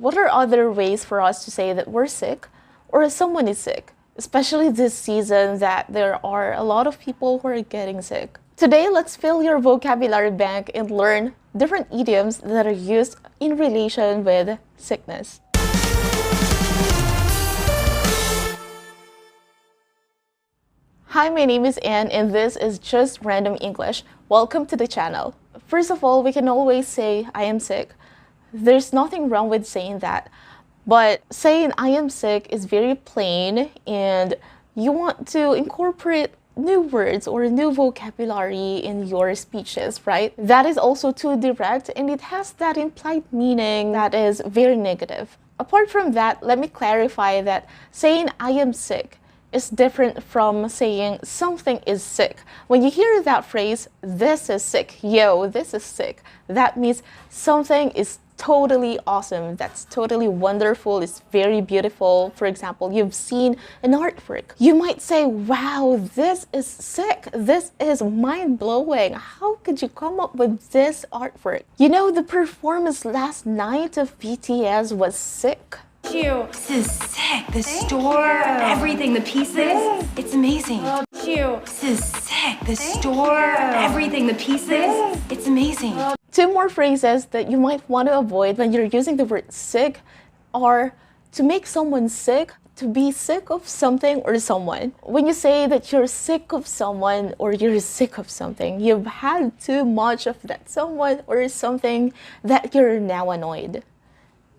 What are other ways for us to say that we're sick or someone is sick? Especially this season that there are a lot of people who are getting sick. Today, let's fill your vocabulary bank and learn different idioms that are used in relation with sickness. Hi, my name is Anne and this is Just Random English. Welcome to the channel. First of all, we can always say, I am sick. There's nothing wrong with saying that. But saying I am sick is very plain and you want to incorporate new words or new vocabulary in your speeches, right? That is also too direct and it has that implied meaning that is very negative. Apart from that, let me clarify that saying I am sick is different from saying something is sick. When you hear that phrase, this is sick, yo, this is sick, that means something is totally awesome, that's totally wonderful, it's very beautiful. For example, you've seen an artwork. You might say, wow, this is sick, this is mind-blowing. How could you come up with this artwork? You know, the performance last night of BTS was sick. This is sick. The store, everything, the pieces, it's amazing. This is sick. The store, everything, the pieces, it's amazing. Two more phrases that you might want to avoid when you're using the word sick are to make someone sick, to be sick of something or someone. When you say that you're sick of someone or you're sick of something, you've had too much of that someone or something that you're now annoyed.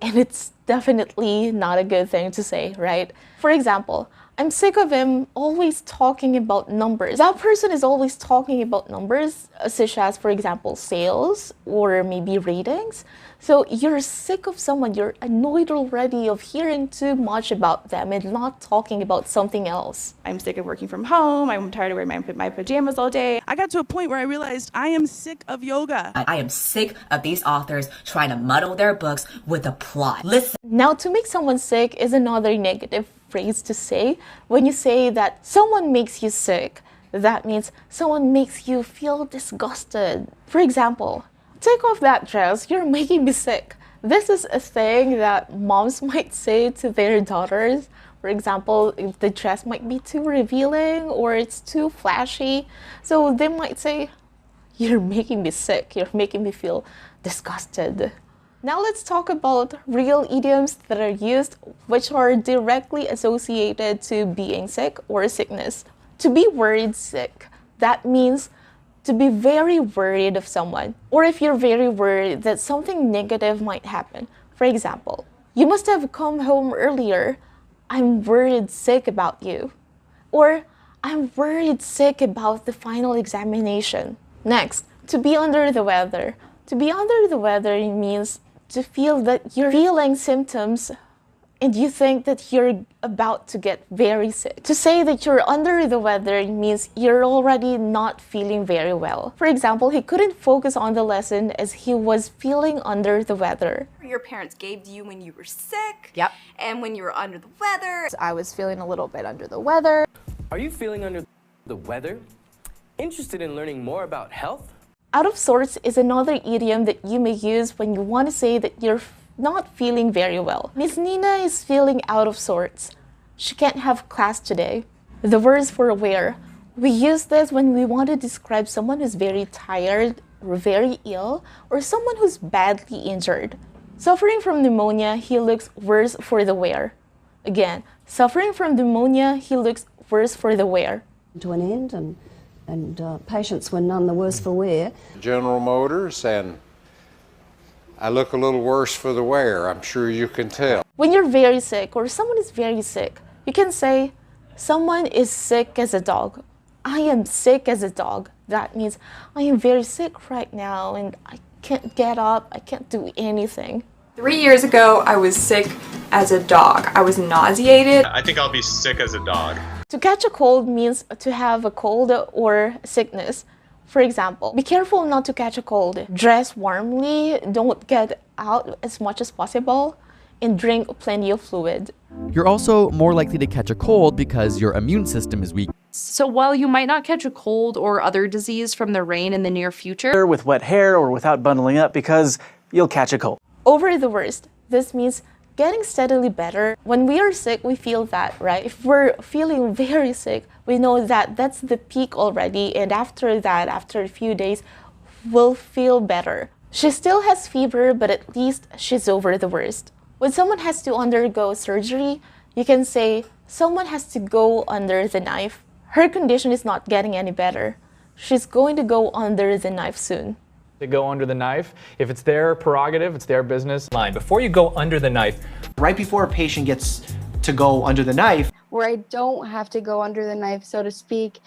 And it's definitely not a good thing to say, right? For example, I'm sick of him always talking about numbers. That person is always talking about numbers, such as, for example, sales or maybe ratings. So you're sick of someone, you're annoyed already of hearing too much about them and not talking about something else. I'm sick of working from home. I'm tired of wearing my pajamas all day. I got to a point where I realized I am sick of yoga. I am sick of these authors trying to muddle their books with a plot. Listen. Now, to make someone sick is another negative phrase to say. When you say that someone makes you sick, that means someone makes you feel disgusted. For example, take off that dress, you're making me sick. This is a thing that moms might say to their daughters. For example, if the dress might be too revealing or it's too flashy. So they might say, you're making me sick, you're making me feel disgusted. Now let's talk about real idioms that are used which are directly associated to being sick or sickness. To be worried sick, that means to be very worried of someone, or if you're very worried that something negative might happen. For example, you must have come home earlier. I'm worried sick about you. Or I'm worried sick about the final examination. Next, to be under the weather. To be under the weather means to feel that you're feeling symptoms and you think that you're about to get very sick. To say that you're under the weather means you're already not feeling very well. For example, he couldn't focus on the lesson as he was feeling under the weather. Your parents gave to you when you were sick. Yep. And when you were under the weather. I was feeling a little bit under the weather. Are you feeling under the weather? Interested in learning more about health? Out of sorts is another idiom that you may use when you want to say that you're not feeling very well. Miss Nina is feeling out of sorts. She can't have class today. The words for where. We use this when we want to describe someone who's very tired or very ill or someone who's badly injured. Suffering from pneumonia, he looks worse for the wear. Again, suffering from pneumonia, he looks worse for the wear. To an end and patients were none the worse for wear. General Motors, and I look a little worse for the wear, I'm sure you can tell. When you're very sick or someone is very sick, you can say, someone is sick as a dog. I am sick as a dog. That means I am very sick right now and I can't get up, I can't do anything. 3 years ago, I was sick as a dog. I was nauseated. I think I'll be sick as a dog. To catch a cold means to have a cold or sickness. For example, be careful not to catch a cold. Dress warmly, don't get out as much as possible, and drink plenty of fluid. You're also more likely to catch a cold because your immune system is weak. So while you might not catch a cold or other disease from the rain in the near future, with wet hair or without bundling up because you'll catch a cold. Over the worst. This means getting steadily better. When we are sick, we feel that, right? If we're feeling very sick, we know that that's the peak already, and after that, after a few days, we'll feel better. She still has fever, but at least she's over the worst. When someone has to undergo surgery, you can say, someone has to go under the knife. Her condition is not getting any better. She's going to go under the knife soon. To go under the knife, if it's their prerogative, it's their business. Before you go under the knife, right before a patient gets to go under the knife, where I don't have to go under the knife, so to speak.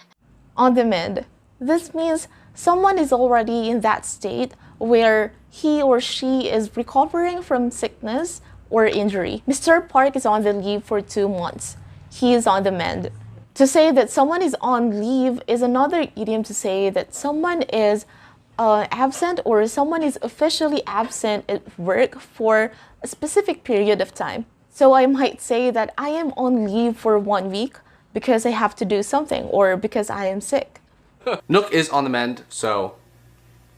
On the mend. This means someone is already in that state where he or she is recovering from sickness or injury. Mr. Park is on the leave for 2 months. He is on the mend. To say that someone is on leave is another idiom to say that someone is absent, or someone is officially absent at work for a specific period of time. So I might say that I am on leave for 1 week because I have to do something, or because I am sick. Nook is on the mend, so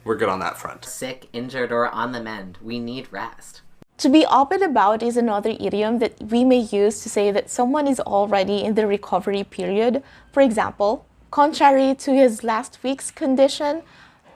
we're good on that front. Sick, injured, or on the mend. We need rest. To be up and about is another idiom that we may use to say that someone is already in the recovery period. For example, contrary to his last week's condition,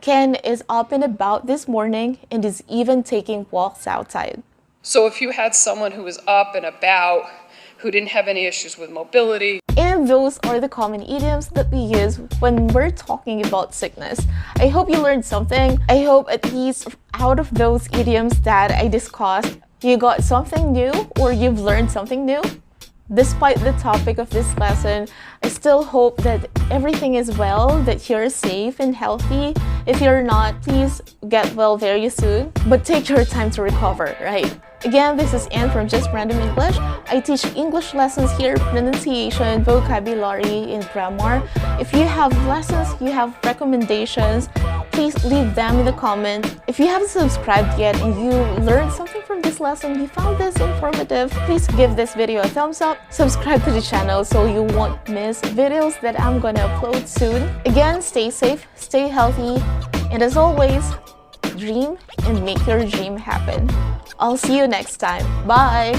Ken is up and about this morning and is even taking walks outside. So if you had someone who was up and about, who didn't have any issues with mobility. And those are the common idioms that we use when we're talking about sickness. I hope you learned something. I hope at least out of those idioms that I discussed, you got something new or you've learned something new. Despite the topic of this lesson, I still hope that everything is well, that you're safe and healthy. If you're not, please get well very soon, but take your time to recover, right? Again, this is Anne from Just Random English. I teach English lessons here, pronunciation, vocabulary, and grammar. If you have lessons, you have recommendations, please leave them in the comment. If you haven't subscribed yet and you learned something from this lesson, you found this informative, please give this video a thumbs up, subscribe to the channel so you won't miss videos that I'm gonna upload soon. Again, stay safe, stay healthy, and as always, dream and make your dream happen. I'll see you next time. Bye!